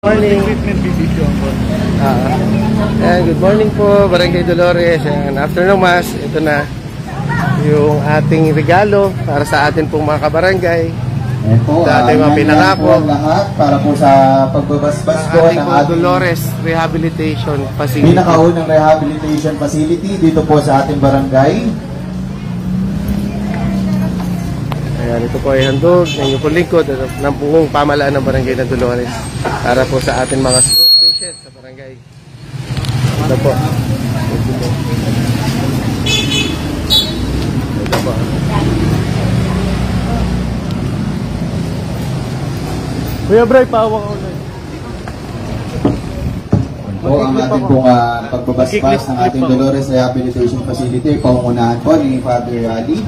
Morning. Good morning po, Barangay Dolores. And after ng Mass, ito na yung ating regalo para sa atin pong mga kabarangay. Ito, ating mga pinangako lahat para po sa pagbabasbas po ng ating Dolores Rehabilitation Facility. Pinakaunang rehabilitation facility dito po sa ating barangay. Ayan, ito po ay handog ng inyong pong lingkod ng buong pamalaan ng Barangay ng Dolores para po sa ating mga stroke patients sa barangay. Ito po. Ito po. Kuya Bray, pawak ako na. Po ang ating pong pagbabasbas ng ating Dolores Rehabilitation Facility, pangungunahan po ni Father Rally.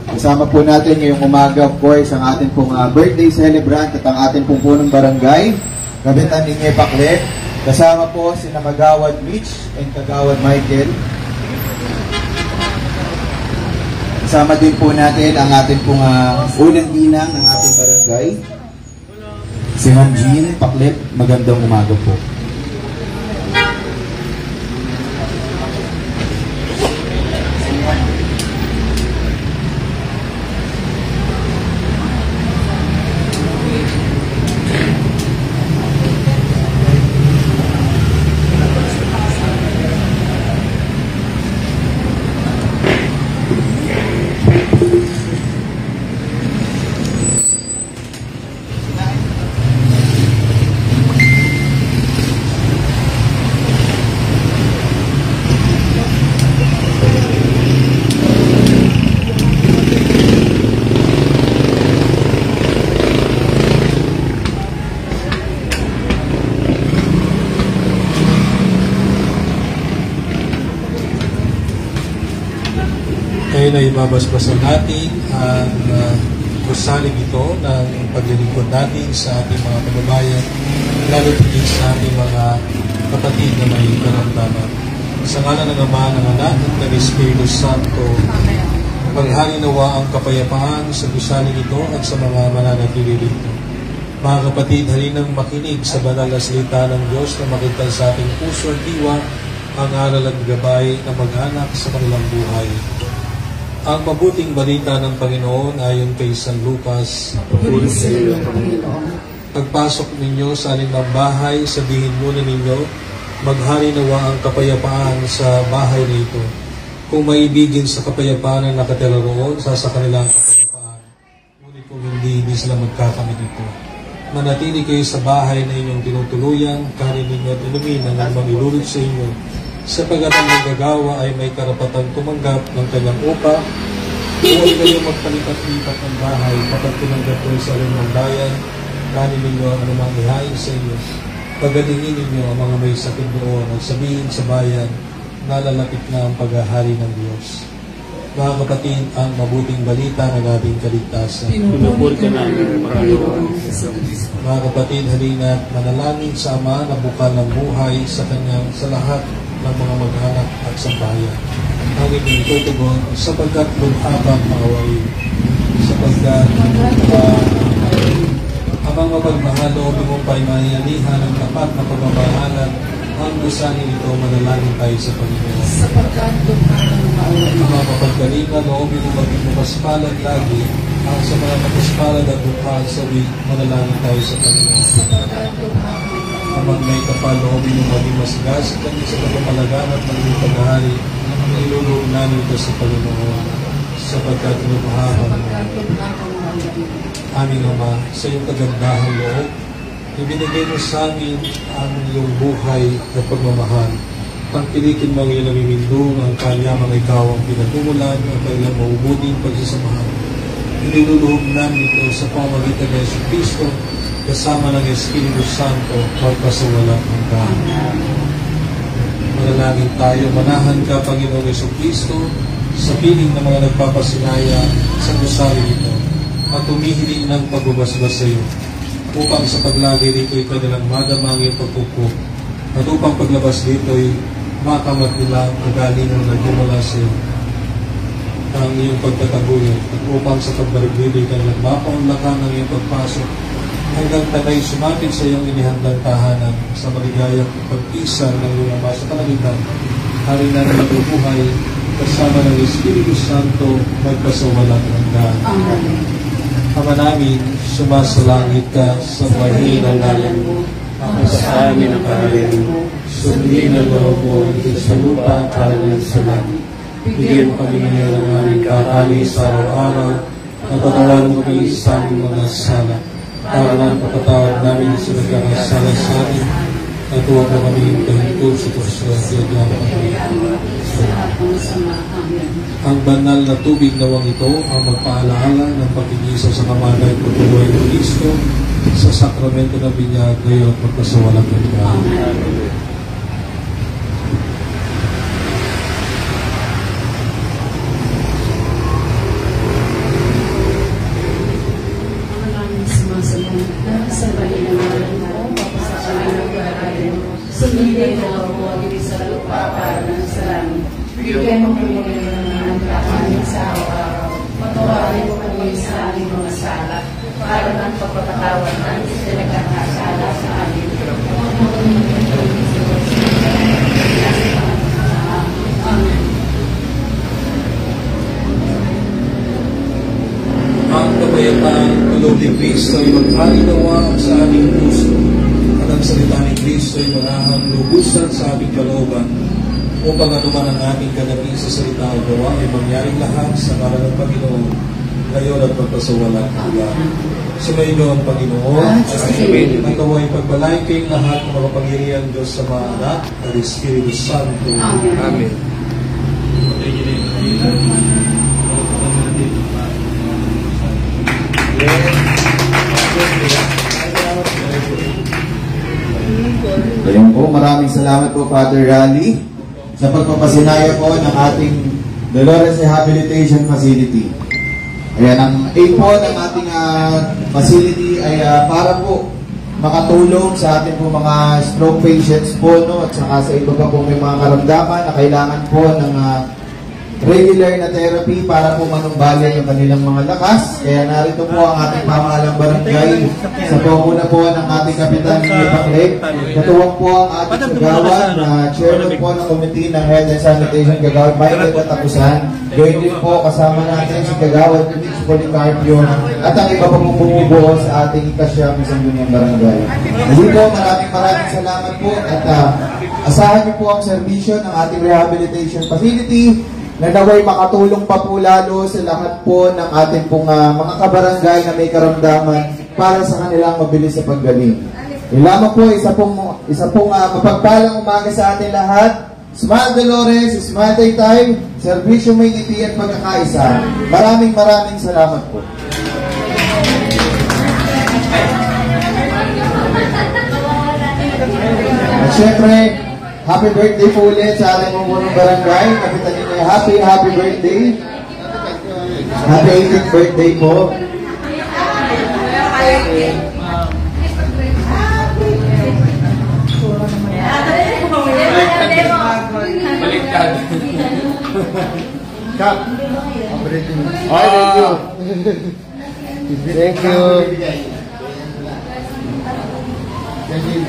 Kasama po natin ngayong umaga, of course, ang ating pong birthday celebrant at ang ating pong punong barangay, Kapitan Inge Paklet. Kasama po si Kagawad Mitch and Kagawad Michael. Kasama din po natin ang ating pong unang ginang ng ating barangay, si Ma'am Jean Paklet. Magandang umaga po. Ngayon ay ibabasbasan natin ang gusaling ito ng paglilingkod natin sa ating mga kababayan, lalo tigil sa ating mga kapatid na may karamdaman. Sa ngalan ng Ama, ng Anak, at ng Espiritu Santo, maghari nawa ang kapayapaan sa gusaling ito at sa mga mananatili rito. Mga kapatid, halinang makinig sa banal na salita ng Diyos na makita sa ating puso at diwa ang aral at gabay na mag-anak sa kanilang buhay. Ang mabuting balita ng Panginoon ayon kay San Lucas. Pagpasok ninyo sa alinang bahay, sabihin muna ninyo, maghari nawa ang kapayapaan sa bahay nito. Kung maibigin sa kapayapaan ang nakatira roon, sa kanilang kapayapaan. Ngunit kung hindi sila magkakamit ito. Manatili kayo sa bahay na inyong tinutuluyan, kanin ninyo at inumin ang mamilulot sa inyo, sapagat ang naggagawa ay may karapatang tumanggap ng kanyang upa. Huwag kayo magpalipat-lipat ng bahay kapag tinanggap ko sa alinang bayan, kanin ninyo ang anumang ihain sa inyo. Pagalingin ninyo ang mga may sakit doon at sabihin sa bayan, nalalapit na ang paghahari ng Diyos. Mga kapatid, ang mabuting balita ng ating kaligtasan. Pinupuri ka namin, Panginoon. Mga kapatid, halina't manalangin sa Ama na bukal ng buhay sa kanyang sa lahat ng mga mag-anak at sa bayan. Ang inyong tutugon sapagkat lunghabang maawain, sapagkat ang mga mapagmahal o mong paimahalihan ng tapat na pagmamahalan, ang gusanin ito manalangin tayo sa Panginoon. Sapagkat lunghabang maawain. Ang mga mapagkalingan o mong maging mapaspalad lagi, ang sa mga mapaspalad at bukhal sabi, manalangin tayo sa Panginoon. Sapagkat lunghabang Amang may kapaloob yung maging masigas at sa pagpapalagan at maging paghahari, nilulong namin ito sa Panginoon sapagkat lunghabang aming Ama, sa iyong kagandahang loob, ibinigay mo sa amin ang iyong buhay na pagmamahal. Pagpilikin mo ang iyong namimindong, ang kanya mga ikaw ang pinagumulan, ang kailang mabubuting pagsasamahan. Niluluhog namin ito sa pamamagitan ng Yesu Cristo, kasama ng Espiritu Santo, magpasawala hanggang. Manalangin tayo, manahan ka, Panginoong Yesu Cristo, sa piling ng mga nagpapasinaya sa gusali ito, at humihiling ng pagbabasbas sa iyo, upang sa paglagay dito ay kanilang madama ang iyong pagpupo, at upang paglabas dito ay makamat nila ang kagalingan na nagmumula sa iyo, ang iyong pagtataguyod, at upang sa pagbalik dito ay kanilang mapaunlakan ang iyong pagpasok, hanggang tanay sumapit sa iyong inihandang tahanan sa maligayang pagpisa ng iyong Ama sa kalangitan, hari na nabubuhay kasama ng Espiritu Santo magpasawalang hanggan. Ama namin, sumasalangit ka sa mahina namin mo, ako sa amin ang kaharin mo, sundin ang loob mo sa lupa para ng sa langit. Bigyan mo kami ngayon ng aming kakali sa araw-araw, at patawarin mo kami sa aming mga sala, para ng papatawad namin sa nagkakasala sa amin, at huwag mo kami kahintong sa kuswerte at kami. Ang banal na tubig nawang ito ang magpaalaala ng pagkikisa sa kamatay at pagbubuhay ng Kristo sa sakramento ng binyag ngayon at magpasawalang hanggan. Sumilay na ako sa lupa para ng salamin. Bigyan mo kami ng kakanin sa araw-araw. Patawarin mo kami sa aming mga sala para ng pagpapatawad namin sa nagkakasala sa amin. Amen. Ang kapayapaan ng loob ni Kristo ay maghari nawa sa aming puso. At ang salita ni Kristo ay manahang lubusan sa aming kalooban upang anuman ang ating kanabi sa salita o gawa ay mangyaring lahat sa ngalan ng Panginoon ngayon at magpasawalang hanggan. Sumainyo ang Panginoon at naway pagbalain kayong lahat ng makapangyarihan Diyos sa mga anak at Espiritu Santo. Amen. Ayun po, maraming salamat po Father Rally sa pagpapasinaya po ng ating Dolores Rehabilitation Facility. Ayan, ang aim po ng ating facility ay para po makatulong sa ating po mga stroke patients po, no, at saka sa iba pa po may mga karamdaman na kailangan po ng regular na therapy para po manumbalik yung kanilang mga lakas. Kaya narito po ang ating pamahalang barangay sa panguna po ng ating Kapitan Ipaklik. Katuwang po ang ating kagawad na chairman po ng Committee ng Health and Sanitation, Kagawad Michael Katapusan. Gawin din po kasama natin si Kagawad Mitch Policarpio at ang iba pa pong bumubuo sa ating ikasyam isang dunyang barangay. Hindi po, maraming salamat po at asahan niyo po ang serbisyo ng ating rehabilitation facility na naway makatulong pa po lalo sa lahat po ng ating pong mga kabarangay na may karamdaman para sa kanilang mabilis sa paggaling. Lamang po, isa pong mapagpalang umaga sa ating lahat. Smile Dolores, Smile Taytay, serbisyo may ngiti at pagkakaisa. Maraming salamat po. At syempre, happy birthday po ulit sa ating mamunong barangay. Kapitan niyo, happy birthday. Happy 18th birthday po. Baliktad. Kap. Thank you. Thank you.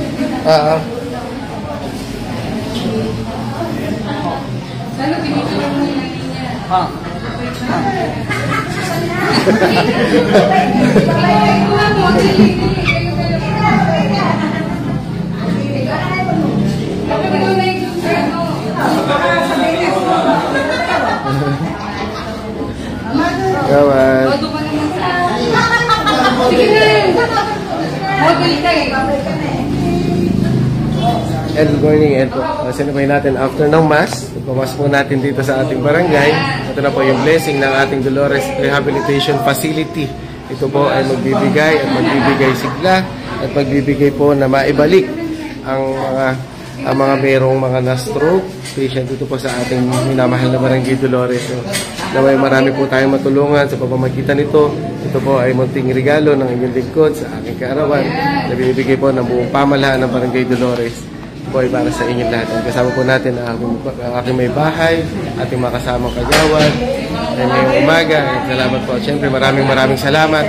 Good morning, and sinabay natin after ng Mass. Pumas po natin dito sa ating barangay. Ito na po yung blessing ng ating Dolores Rehabilitation Facility. Ito po ay magbibigay sigla at magbibigay po na maibalik ang mga mayroong mga na-stroke patient dito po sa ating minamahal na barangay Dolores. So, naway marami po tayong matulungan sa pamamagitan nito. Ito po ay munting regalo ng inyong lingkod sa aking kaarawan na binibigay po ng buong pamahalaan ng barangay Dolores. po ay para sa inyong lahat. At kasama po natin ang aking may bahay, ating mga kasamang kagawad, ay ngayong umaga. At salamat po. Siyempre maraming salamat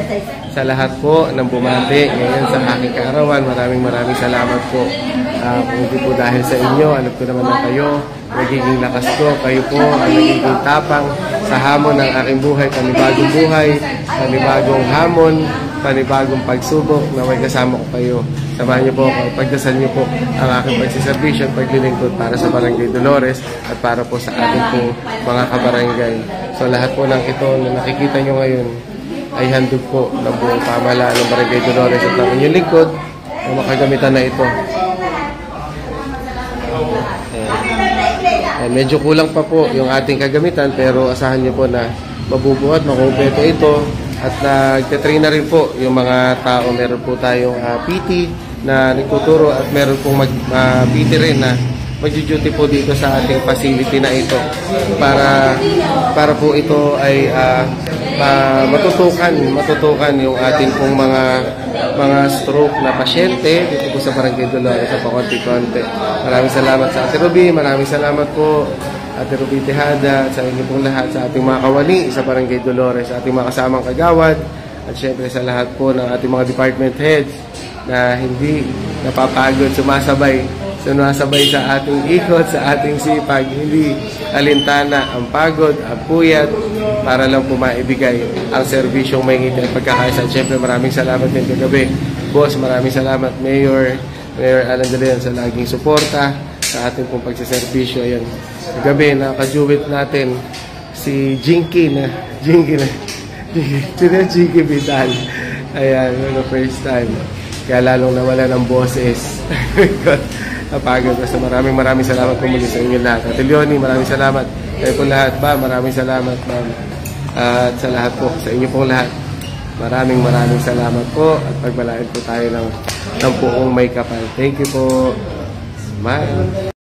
sa lahat po ng bumati ngayon sa aking kaarawan. Maraming salamat po. Kung hindi po dahil sa inyo, alam ko naman na kayo, nagiging lakas ko, kayo po ang nagiging tapang sa hamon ng aking buhay, panibagong hamon, panibagong pagsubok na may kasama ko kayo. Samahan niyo po ako, pagdasal niyo po ang aking pagsiservisyon, paglilingkod para sa Barangay Dolores at para po sa ating pong mga kabarangay. So lahat po ng ito na nakikita niyo ngayon ay handog po ng buong pamahalaan ng Barangay Dolores at ng inyong lingkod na makagamitan na ito. Medyo kulang pa po yung ating kagamitan pero asahan niyo po na mabubuhat, makumpleto ito at nagtitrain na rin po yung mga tao. Meron po tayong PT na nagtuturo at meron pong PT rin na mag-duty po dito sa ating facility na ito para po ito ay matutukan yung ating pong mga stroke na pasyente dito po sa Barangay Dolores sa pakonti-konti. Maraming salamat sa Ate Ruby, maraming salamat po Ate Ruby Tejada, sa inyo pong lahat, sa ating mga kawani sa Barangay Dolores, sa ating mga kasamang kagawad, at syempre sa lahat po ng ating mga department heads na hindi napapagod, sumasabay sa ating ikot, sa ating sipag, hindi alintana ang pagod, ang puyat, para lang po maibigay ang serbisyong may ngiti at pagkakaisa. Siyempre maraming salamat din kagabi. Boss, maraming salamat Mayor Alan de Leon sa laging suporta sa ating pong pagsiservisyo. Ayan, kagabi nakajuwit natin si Jinky Vidal. Ayan, the first time. Kaya lalong nawala ng boses. Napagod ko. So maraming salamat po muli sa inyo lahat. At Leonie, maraming salamat. Kayo po lahat ba? Maraming salamat, ma'am. At sa lahat po, sa inyo pong lahat. Maraming salamat po. At pagmalain po tayo ng buong may kapal. Thank you po. Smile.